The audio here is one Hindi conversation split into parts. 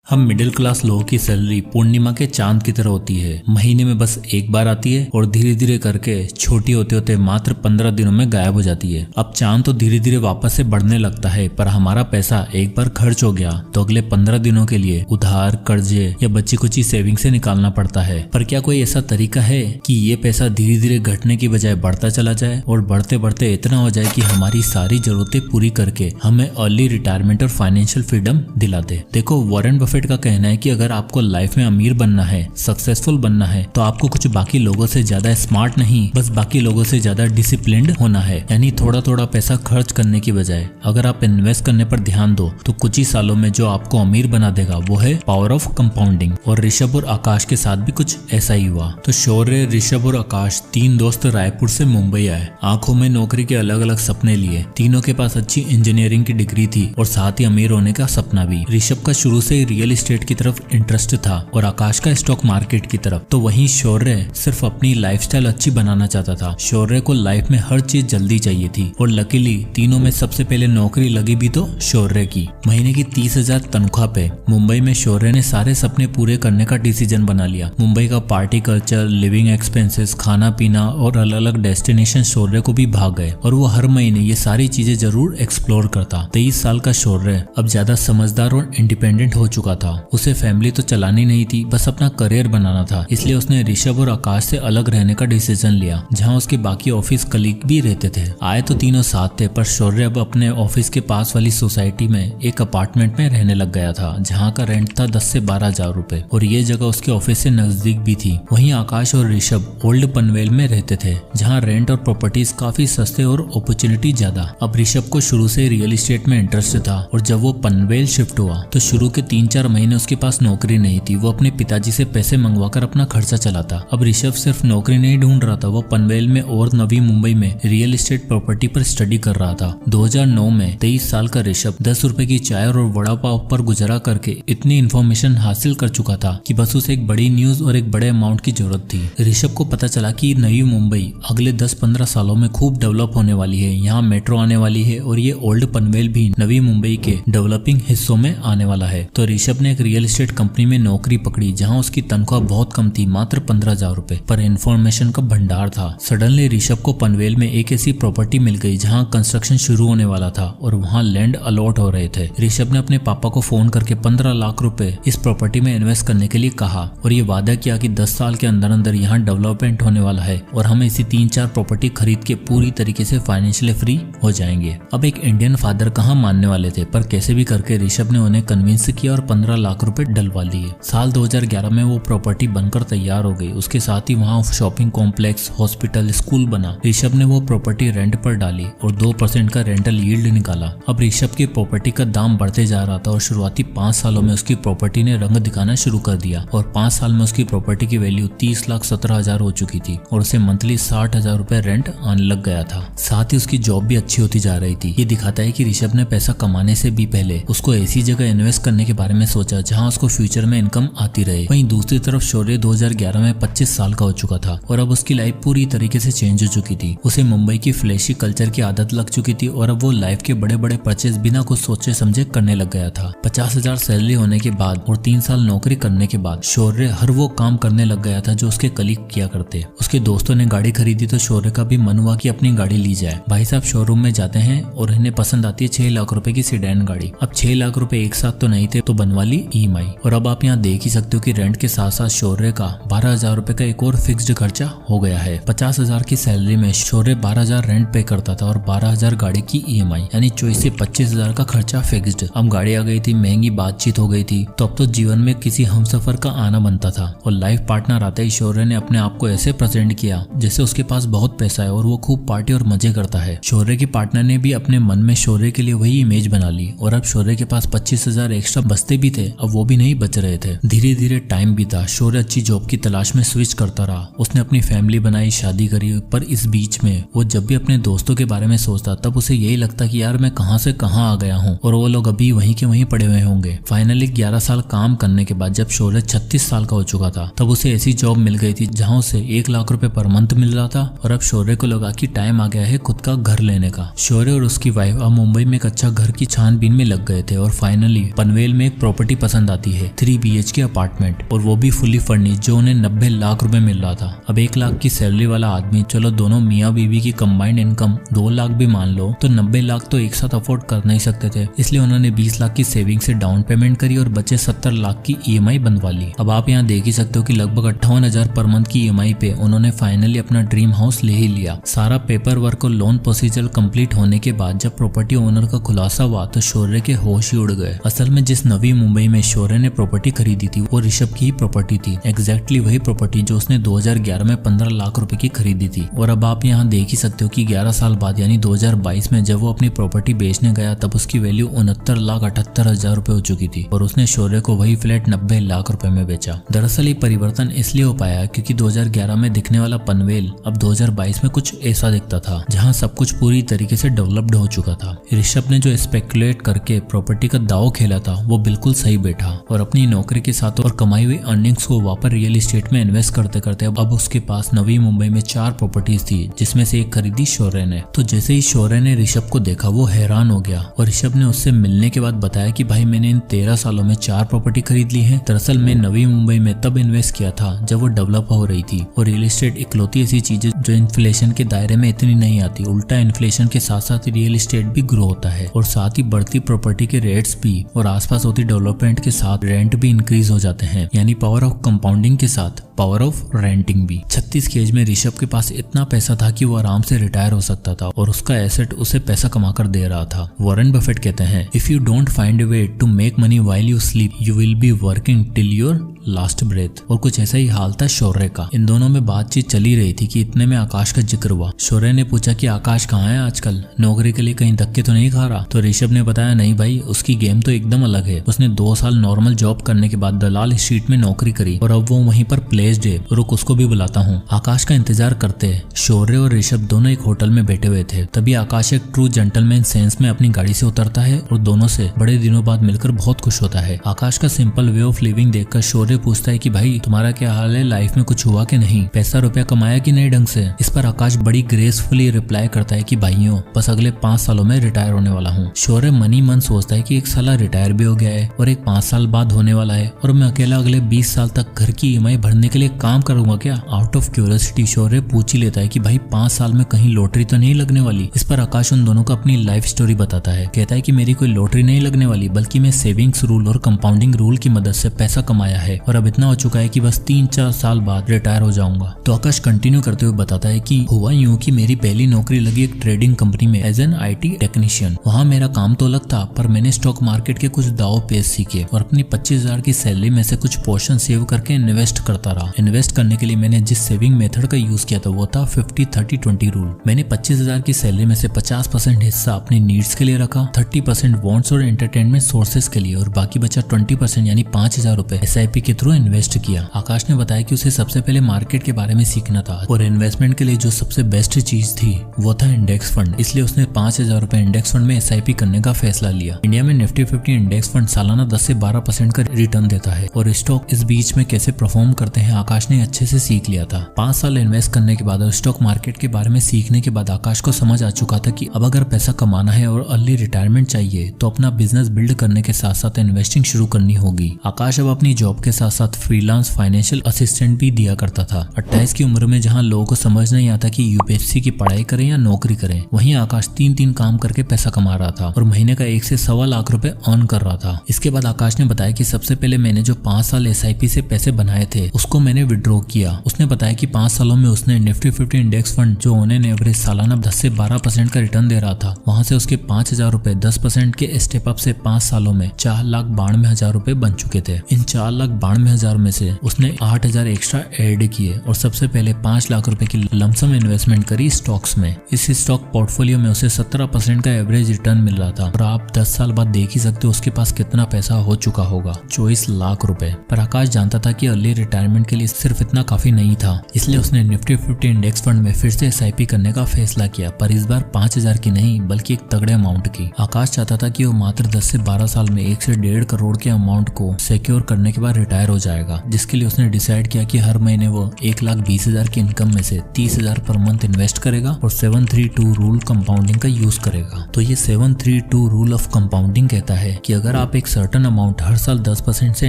हम मिडिल क्लास लोगों की सैलरी पूर्णिमा के चांद की तरह होती है। महीने में बस एक बार आती है और धीरे धीरे करके छोटी होते होते मात्र 15 दिनों में गायब हो जाती है। अब चांद तो धीरे धीरे वापस से बढ़ने लगता है, पर हमारा पैसा एक बार खर्च हो गया तो अगले 15 दिनों के लिए उधार, कर्जे या बच्ची कुची सेविंग से निकालना पड़ता है। पर क्या कोई ऐसा तरीका है कि ये पैसा धीरे धीरे घटने की बजाय बढ़ता चला जाए और बढ़ते बढ़ते इतना हो जाए कि हमारी सारी जरूरतें पूरी करके हमें अर्ली रिटायरमेंट और फाइनेंशियल फ्रीडम दिला दे। देखो, वॉरेन बफेट का कहना है कि अगर आपको लाइफ में अमीर बनना है, सक्सेसफुल बनना है, तो आपको कुछ बाकी लोगों से ज्यादा स्मार्ट नहीं, बस बाकी लोगों से ज्यादा डिसिप्लिन्ड होना है। यानी थोड़ा थोड़ा पैसा खर्च करने की बजाय अगर आप इन्वेस्ट करने पर ध्यान दो तो कुछ ही सालों में जो आपको अमीर बना देगा वो है पावर ऑफ कंपाउंडिंग। और ऋषभ और आकाश के साथ भी कुछ ऐसा ही हुआ। तो शौर्य, ऋषभ और आकाश तीन दोस्त रायपुर से मुंबई आए। आंखों में नौकरी के अलग अलग सपने लिए। तीनों के पास अच्छी इंजीनियरिंग की डिग्री थी और साथ ही अमीर होने का सपना भी। ऋषभ का शुरू से रियल एस्टेट की तरफ इंटरेस्ट था और आकाश का स्टॉक मार्केट की तरफ। तो वहीं शौर्य सिर्फ अपनी लाइफस्टाइल अच्छी बनाना चाहता था। शौर्य को लाइफ में हर चीज जल्दी चाहिए थी और लकीली तीनों में सबसे पहले नौकरी लगी भी तो शौर्य की। महीने की 30,000 तनख्वाह पे मुंबई में शौर्य ने सारे सपने पूरे करने का डिसीजन बना लिया। मुंबई का पार्टी कल्चर, लिविंग एक्सपेंसेस, खाना पीना और अलग अलग डेस्टिनेशन शौर्य को भी भाग गए और वो हर महीने ये सारी चीजें जरूर एक्सप्लोर करता। 23 साल का शौर्य अब ज्यादा समझदार और इंडिपेंडेंट हो चुका था। उसे फैमिली तो चलानी नहीं थी, बस अपना करियर बनाना था। इसलिए उसने ऋषभ और आकाश से अलग रहने का डिसीजन लिया, जहां उसके बाकी ऑफिस कलीग भी रहते थे। आए तो तीनों साथ थे, पर शौर्य अब अपने ऑफिस के पास वाली सोसाइटी में एक अपार्टमेंट में रहने लग गया था, जहां का रेंट था 10 से 12 हजार रुपए और ये जगह उसके ऑफिस से नजदीक भी थी। वहीं आकाश और ऋषभ ओल्ड पनवेल में रहते थे, जहाँ रेंट और प्रॉपर्टीज काफी सस्ते और अपॉर्चुनिटी ज्यादा। अब ऋषभ को शुरू से रियल एस्टेट में इंटरेस्ट था और जब वो पनवेल शिफ्ट हुआ तो शुरू के 3-4 महीने उसके पास नौकरी नहीं थी। वो अपने पिताजी से पैसे मंगवाकर अपना खर्चा चलाता। अब ऋषभ सिर्फ नौकरी नहीं ढूंढ रहा था, वो पनवेल में और नवी मुंबई में रियल एस्टेट प्रॉपर्टी पर स्टडी कर रहा था। 2009 में 23 साल का ऋषभ 10 रुपए की चाय और वड़ा पाव पर गुजारा करके इतनी इन्फॉर्मेशन हासिल कर चुका था कि बस उसे एक बड़ी न्यूज और एक बड़े अमाउंट की जरूरत थी। ऋषभ को पता चला कि नई मुंबई अगले 10-15 सालों में खूब डेवलप होने वाली है। यहाँ मेट्रो आने वाली है और ये ओल्ड पनवेल भी नवी मुंबई के डेवलपिंग हिस्सों में आने वाला है। तो ऋषभ ने एक रियल एस्टेट कंपनी में नौकरी पकड़ी, जहां उसकी तनख्वाह बहुत कम थी, मात्र 15,000 रुपए, पर इन्फॉर्मेशन का भंडार था। सडनली ऋषभ को पनवेल में एक ऐसी प्रॉपर्टी मिल गई जहां कंस्ट्रक्शन शुरू होने वाला था और वहां लैंड अलॉट हो रहे थे। ऋषभ ने अपने पापा को फोन करके 15 लाख रुपए इस प्रॉपर्टी में इन्वेस्ट करने के लिए कहा और ये वादा किया कि 10 साल के अंदर अंदर यहाँ डेवलपमेंट होने वाला है और हम इसी 3-4 प्रॉपर्टी खरीद के पूरी तरीके से फाइनेंशियली फ्री हो जाएंगे। अब एक इंडियन फादर कहाँ मानने वाले थे, पर कैसे भी करके ऋषभ ने उन्हें कन्विंस किया और 15 लाख रुपए डलवा लिए। साल 2011 में वो प्रॉपर्टी बनकर तैयार हो गई। उसके साथ ही वहाँ शॉपिंग कॉम्प्लेक्स, हॉस्पिटल, स्कूल बना। ऋषभ ने वो प्रॉपर्टी रेंट पर डाली और 2% का रेंटल यील्ड निकाला। अब ऋषभ की प्रॉपर्टी का दाम बढ़ते जा रहा था और शुरुआती 5 सालों में उसकी प्रॉपर्टी ने रंग दिखाना शुरू कर दिया और 5 साल में उसकी प्रॉपर्टी की वैल्यू 30,17,000 हो चुकी थी और उसे मंथली 60,000 रुपए रेंट आने लग गया था। साथ ही उसकी जॉब भी अच्छी होती जा रही थी। ये दिखाता है कि ऋषभ ने पैसा कमाने से भी पहले उसको ऐसी जगह इन्वेस्ट करने के बारे में सोचा जहां उसको फ्यूचर में इनकम आती रहे। वहीं दूसरी तरफ शौर्य 2011 में 25 साल का हो चुका था और अब उसकी लाइफ पूरी तरीके से चेंज हो चुकी थी। उसे मुंबई की फ्लैशी कल्चर की आदत लग चुकी थी और अब वो लाइफ के बड़े बड़े परचेज बिना कुछ सोचे समझे करने लग गया था। 50,000 सैलरी होने के बाद और 3 साल नौकरी करने के बाद शौर्य हर वो काम करने लग गया था जो उसके कलीग किया करते। उसके दोस्तों ने गाड़ी खरीदी तो शौर्य का भी मन हुआ कि अपनी गाड़ी ली जाए। भाई साहब शोरूम में जाते हैं और इन्हें पसंद आती है 6 लाख रुपए की सेडान गाड़ी। अब 6 लाख रुपए एक साथ तो नहीं थे, तो बनवा ली EMI। और अब आप यहाँ देख ही सकते हो कि रेंट के साथ साथ शौर्य का 12,000 रुपए का एक और फिक्स्ड खर्चा हो गया है। 50,000 की सैलरी में शौर्य 12,000 रेंट पे करता था और 12,000 गाड़ी की EMI, यानी 24 से 25,000 का खर्चा फिक्स्ड। अब गाड़ी आ गई थी, महंगी बातचीत हो गई थी, तो अब तो जीवन में किसी हमसफर का आना बनता था। और लाइफ पार्टनर आते ही शौर्य ने अपने आप को ऐसे प्रेजेंट किया जैसे उसके पास बहुत पैसा है और वो खूब पार्टी और मजे करता है। शौर्य के पार्टनर ने भी अपने मन में शौर्य के लिए वही इमेज बना ली और अब शौर्य के पास 25,000 एक्स्ट्रा बचते भी थे, अब वो भी नहीं बच रहे थे। धीरे धीरे टाइम बीता। शौर्य अच्छी जॉब की तलाश में स्विच करता रहा। उसने अपनी फैमिली बनाई, शादी करी, पर इस बीच में वो जब भी अपने दोस्तों के बारे में सोचता तब उसे यही लगता कि यार मैं कहां से कहां आ गया हूं और वो लोग अभी वहीं के वहीं पड़े हुए होंगे। फाइनली 11 साल काम करने के बाद जब शौर्य 36 साल का हो चुका था तब उसे ऐसी जॉब मिल गई थी जहां उसे 1 लाख रुपए पर मंथ मिल रहा था और अब शौर्य को लगा कि टाइम आ गया है खुद का घर लेने का। शौर्य और उसकी वाइफ अब मुंबई में एक अच्छा घर की छानबीन में लग गए थे और फाइनली पनवेल में एक प्रॉपर्टी पसंद आती है, 3 BHK अपार्टमेंट, और वो भी फुली फर्निश्ड, जो उन्हें 90 लाख रुपए मिल रहा था। अब 1 लाख की सैलरी वाला आदमी, चलो दोनों मियाँ बीवी की कंबाइंड इनकम 2 लाख भी मान लो, तो 90 लाख तो एक साथ अफोर्ड कर नहीं सकते थे। इसलिए उन्होंने 20 लाख की सेविंग से डाउन पेमेंट करी और बचे 70 लाख की EMI बनवा ली। अब आप यहाँ देख ही सकते हो कि लगभग 58,000 पर मंथ की EMI पे उन्होंने फाइनली अपना ड्रीम हाउस ले ही लिया। सारा पेपर वर्क और लोन प्रोसीजर कंप्लीट होने के बाद जब प्रॉपर्टी ओनर का खुलासा हुआ तो शौर्य के होश ही उड़ गए। असल में जिस नवी मुंबई में शौर्य ने प्रॉपर्टी खरीदी थी वो ऋषभ की ही प्रॉपर्टी थी, एग्जैक्टली वही प्रॉपर्टी जो उसने 2011 में 15 लाख रुपए की खरीदी थी। और अब आप यहाँ देख ही सकते हो कि 11 साल बाद यानी 2022 में जब वो अपनी प्रॉपर्टी बेचने गया तब उसकी वैल्यू 69,78,000 रुपए हो चुकी थी और उसने शौर्य को वही फ्लैट 90 लाख रुपए में बेचा। दरअसल ये परिवर्तन इसलिए हो पाया क्योंकि 2011 में दिखने वाला पनवेल अब 2022 में कुछ ऐसा दिखता था, जहाँ सब कुछ पूरी तरीके से डेवलप्ड हो चुका था। ऋषभ ने जो स्पेकुलेट करके प्रॉपर्टी का दाव खेला था वो बिल्कुल सही बैठा और अपनी नौकरी के साथ और कमाई हुई अर्निंग्स को वापस रियल एस्टेट में इन्वेस्ट करते करते अब उसके पास नवी मुंबई में 4 प्रॉपर्टीज थी, जिसमें से एक खरीदी शौर्य ने। तो जैसे ही शौर्य ने ऋषभ को देखा वो हैरान हो गया और ऋषभ ने उससे मिलने के बाद बताया कि भाई मैंने इन 13 सालों में 4 प्रॉपर्टी खरीद ली है। दरअसल मैं नवी मुंबई में तब इन्वेस्ट किया था जब वो डेवलप हो रही थी और रियल एस्टेट इकलौती ऐसी चीज है जो इन्फ्लेशन के दायरे में इतनी नहीं आती। उल्टा इन्फ्लेशन के साथ साथ रियल एस्टेट भी ग्रो होता है और साथ ही बढ़ती प्रॉपर्टी के रेट्स भी और आसपास होती डेवलपमेंट के साथ रेंट भी इंक्रीज हो जाते हैं, यानी पावर ऑफ कंपाउंडिंग के साथ पावर ऑफ रेंटिंग भी। 36 की एज में ऋषभ के पास इतना पैसा था कि वो आराम से रिटायर हो सकता था और उसका एसेट उसे पैसा कमाकर दे रहा था। वॉरेन बफेट कहते हैं, if you don't find a way to make money while you sleep you will be working till your last breath. और कुछ ऐसा ही हाल था शौर्य का। इन दोनों में बातचीत चली रही थी कि इतने में आकाश का जिक्र हुआ। शौर्य ने पूछा कि आकाश कहाँ है आजकल, नौकरी के लिए कहीं धक्के तो नहीं खा रहा? तो ऋषभ ने बताया, नहीं भाई, उसकी गेम तो एकदम अलग है। उसने 2 साल नॉर्मल जॉब करने के बाद दलाल स्ट्रीट में नौकरी करी और अब वो वहीं पर प्लेस्ड है। रुक, उसको भी बुलाता हूँ। आकाश का इंतजार करते शौर्य और ऋषभ दोनों एक होटल में बैठे हुए थे। तभी आकाश एक ट्रू जेंटलमैन सेंस में अपनी गाड़ी से उतरता है और दोनों से बड़े दिनों बाद मिलकर बहुत खुश होता है। आकाश का सिंपल वे ऑफ लिविंग देखकर शौर्य पूछता है कि भाई तुम्हारा क्या हाल है, लाइफ में कुछ हुआ कि नहीं, पैसा रुपया कमाया कि नहीं ढंग से? इस पर आकाश बड़ी ग्रेसफुली रिप्लाई करता है कि भाइयों बस अगले 5 सालों में रिटायर होने वाला हूँ। शौर्य मन ही मन सोचता है कि एक साला रिटायर भी हो गया है और एक 5 साल बाद होने वाला है और मैं अकेला अगले 20 साल तक घर की EMI भरने के लिए काम करूंगा क्या? आउट ऑफ क्यूरियोसिटी शौर्य पूछ ही लेता है कि भाई 5 साल में कहीं लॉटरी तो नहीं लगने वाली? इस पर आकाश उन दोनों को अपनी लाइफ स्टोरी बताता है। कहता है कि मेरी कोई लॉटरी नहीं लगने वाली, बल्कि मैं सेविंग्स रूल और कंपाउंडिंग रूल की मदद से पैसा कमाया है और अब इतना हो चुका है कि बस 3-4 साल बाद रिटायर हो जाऊंगा। तो आकाश कंटिन्यू करते हुए बताता है कि हुआ यूं कि मेरी पहली नौकरी लगी एक ट्रेडिंग कंपनी में एज एन IT टेक्नीशियन। वहाँ मेरा काम तो अलग था, पर मैंने स्टॉक मार्केट के कुछ दाव पेच सीखे और अपनी 25,000 की सैलरी में से कुछ पोर्शन सेव करके इन्वेस्ट करता रहा। इन्वेस्ट करने के लिए मैंने जिस सेविंग मेथड का यूज किया था वो था 50-30-20 रूल। मैंने 25,000 की सैलरी में से 50% हिस्सा अपनी नीड्स के लिए रखा, 30% वॉन्ट्स और एंटरटेनमेंट सोर्सेज के लिए और बाकी बचा 20% यानी 5,000 रुपए SIP के थ्रू इन्वेस्ट किया। आकाश ने बताया कि उसे सबसे पहले मार्केट के बारे में सीखना था और इन्वेस्टमेंट के लिए जो सबसे बेस्ट चीज थी वो था इंडेक्स फंड। इसलिए उसने 5,000 रुपए इंडेक्स फंड में SIP करने का फैसला लिया। इंडिया में निफ्टी 50 इंडेक्स फंड सालाना 10 से 12% का रिटर्न देता है और स्टॉक इस बीच में कैसे परफॉर्म करते हैं आकाश ने अच्छे से सीख लिया था। 5 साल इन्वेस्ट करने के बाद और स्टॉक मार्केट के बारे में सीखने के बाद आकाश को समझ आ चुका था कि अब अगर पैसा कमाना है और अर्ली रिटायरमेंट चाहिए तो अपना बिजनेस बिल्ड करने के साथ साथ इन्वेस्टिंग शुरू करनी होगी। आकाश अब अपनी जॉब के साथ साथ फ्रीलांस फाइनेंशियल असिस्टेंट भी दिया करता था। 28 की उम्र में जहां लोगों को समझ नहीं आता कि UPSC की पढ़ाई करें या नौकरी करें, वहीं आकाश 3 काम करके पैसा कमा रहा था और महीने का 1 से 1.25 लाख रुपए अर्न कर रहा था। इसके बाद आकाश ने बताया कि सबसे पहले मैंने जो 5 साल SIP से पैसे बनाए थे उसको मैंने विड्रॉ किया। उसने बताया कि 5 सालों में उसने निफ्टी 50 इंडेक्स फंड जो उन्हें एवरेज सालाना 10 से 12% का रिटर्न दे रहा था, वहां से उसके 5,000 रुपए 10% के स्टेप अप से 5 सालों में 4,92,000 रुपए बन चुके थे। इन 4,92,000 में से उसने 8,000 एक्स्ट्रा ऐड किए और सबसे पहले 5 लाख रुपए की लमसम इन्वेस्टमेंट करी स्टॉक्स में। इस स्टॉक पोर्टफोलियो में उसे 17% का एवरेज रिटर्न मिल रहा था और आप 10 साल बाद देख ही सकते हो उसके पास कितना पैसा हो चुका होगा, 24 लाख रुपए। पर आकाश जानता था कि अर्ली रिटायरमेंट के लिए सिर्फ इतना काफी नहीं था, इसलिए उसने निफ्टी 50 इंडेक्स फंड में फिर से SIP करने का फैसला किया, पर इस बार 5,000 की नहीं बल्कि एक तगड़े अमाउंट की। आकाश चाहता था कि वो मात्र 10 से 12 साल में 1 से 1.5 करोड़ के अमाउंट को सिक्योर करने के बाद रिटायर हो जाएगा, जिसके लिए उसने डिसाइड किया कि हर महीने वो 1,20,000 की इनकम में से 30,000 पर मंथ इन्वेस्ट करेगा और 732 रूल कंपाउंडिंग का यूज करेगा। तो ये 732 रूल ऑफ कंपाउंडिंग कहता है कि अगर आप एक सर्टेन अमाउंट हर साल 10% से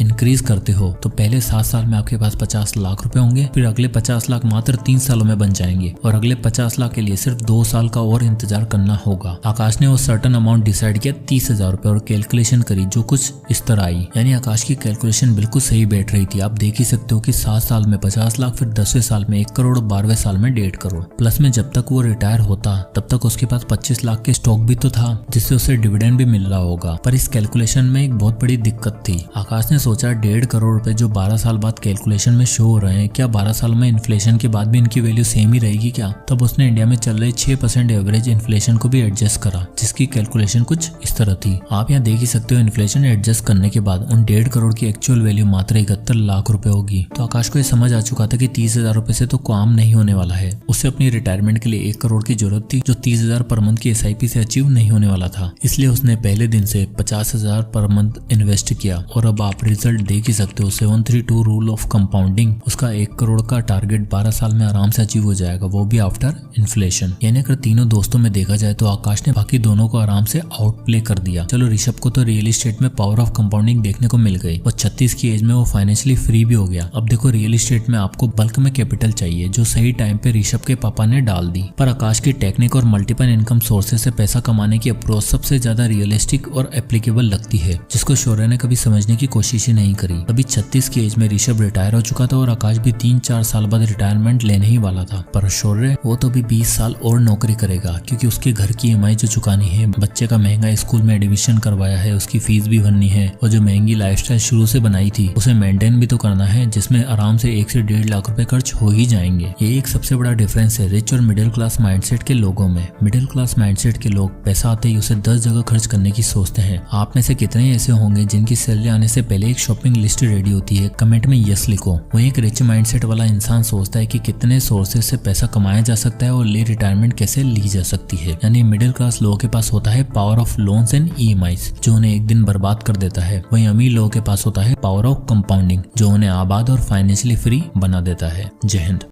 इंक्रीज करते हो तो पहले 7 साल में आपके पास 50 लाख रुपए होंगे, फिर अगले 50 लाख मात्र 3 सालों में बन जाएंगे और अगले 50 लाख के लिए सिर्फ 2 साल का और इंतजार करना होगा। आकाश ने वो सर्टेन अमाउंट डिसाइड किया 30,000 रुपए और कैलकुलेशन करी जो कुछ इस तरह आई। यानी आकाश की कैलकुलेशन बिल्कुल सही बैठ रही थी। आप देख ही सकते हो कि 7 साल में 50 लाख, फिर 10वें साल में 1 करोड़ और 12वें साल में 1.5 करोड़। प्लस में जब तक वो रिटायर होता तब तक उसके पास 25 लाख के स्टॉक भी तो था जिससे उसे डिविडेंड भी मिल रहा होगा। पर इस कैलकुलेशन में एक बहुत बड़ी दिक्कत थी। आकाश ने सोचा 1.5 करोड़ रुपए जो 12 साल बाद कैलकुलेशन में शो हो रहे हैं, क्या 12 साल में इन्फ्लेशन के बाद भी इनकी वैल्यू सेम ही रहेगी क्या? तब उसने इंडिया में चल रहे 6% एवरेज इन्फ्लेशन को भी एडजस्ट करा, जिसकी कैलकुलेशन कुछ इस तरह थी। आप यहाँ देख ही सकते हो इन्फ्लेशन एडजस्ट करने के बाद उन 1.5 करोड़ की एक्चुअल वैल्यू मात्र 71 लाख रुपए होगी। तो आकाश को ये समझ आ चुका था कि 30,000 रुपए से तो काम नहीं होने वाला है। उसे अपनी रिटायरमेंट के लिए 1 करोड़ की जरूरत थी जो 30,000 पर मंथ की SIP से अचीव नहीं होने वाला था। इसलिए उसने पहले दिन से 50,000 पर मंथ इन्वेस्ट किया और अब आप रिजल्ट देख ही सकते हो। 732 रूल ऑफ कंपाउंडिंग, उसका 1 करोड़ का टारगेट 12 साल में आराम से अचीव हो जाएगा, वो भी आफ्टर इन्फ्लेशन। यानी अगर तीनों दोस्तों में देखा जाए तो आकाश ने बाकी दोनों को आराम से आउट प्ले कर दिया। चलो ऋषभ को तो रियल एस्टेट में पावर ऑफ कंपाउंडिंग देखने को मिल गई और 36 की एज में वो फाइनेंशियली फ्री भी हो गया। अब देखो रियल एस्टेट में आपको बल्क में कैपिटल चाहिए जो सही टाइम पे ऋषभ के पापा ने डाल दी। पर आकाश की टेक्निक और मल्टीपल इनकम सोर्सेज से पैसा कमाने की अप्रोच सबसे ज्यादा रियलिस्टिक और एप्लीकेबल लगती है, जिसको शौर्य ने कभी समझने की कोशिश ही नहीं करी। अभी 36 की एज में ऋषभ रिटायर हो चुका था और आकाश भी 3-4 साल बाद रिटायरमेंट लेने ही वाला था। पर शौर्य वो तो भी 20 साल और नौकरी करेगा क्योंकि उसके घर की EMI जो चुकानी है, बच्चे का महंगा स्कूल में एडमिशन करवाया है, उसकी फीस भी भरनी है और जो महंगी लाइफस्टाइल शुरू से बनाई थी उसे मेंटेन भी तो करना है, जिसमें आराम से 1 से 1.5 लाख रुपए खर्च हो ही जाएंगे। ये एक सबसे बड़ा डिफरेंस है रिच और मिडिल क्लास माइंडसेट के लोगों में। मिडिल क्लास माइंडसेट के लोग पैसा आते ही उसे 10 जगह खर्च करने की सोचते हैं। आप में से कितने ऐसे होंगे जिनकी सैलरी आने से पहले एक शॉपिंग लिस्ट रेडी होती है? कमेंट में यस लिखो। वही एक रिच माइंडसेट वाला इंसान सोचता है कि कितने सोर्सेज से पैसा कमाया जा सकता है और ले रिटायरमेंट कैसे ली जा सकती है। यानी मिडिल क्लास लोगों के पास होता है power of loans and EMIs जो उन्हें एक दिन बर्बाद कर देता है। वहीं अमीर लोगों के पास होता है पावर ऑफ कंपाउंडिंग जो उन्हें आबाद और फाइनेंशियली फ्री बना देता है। जय हिंद।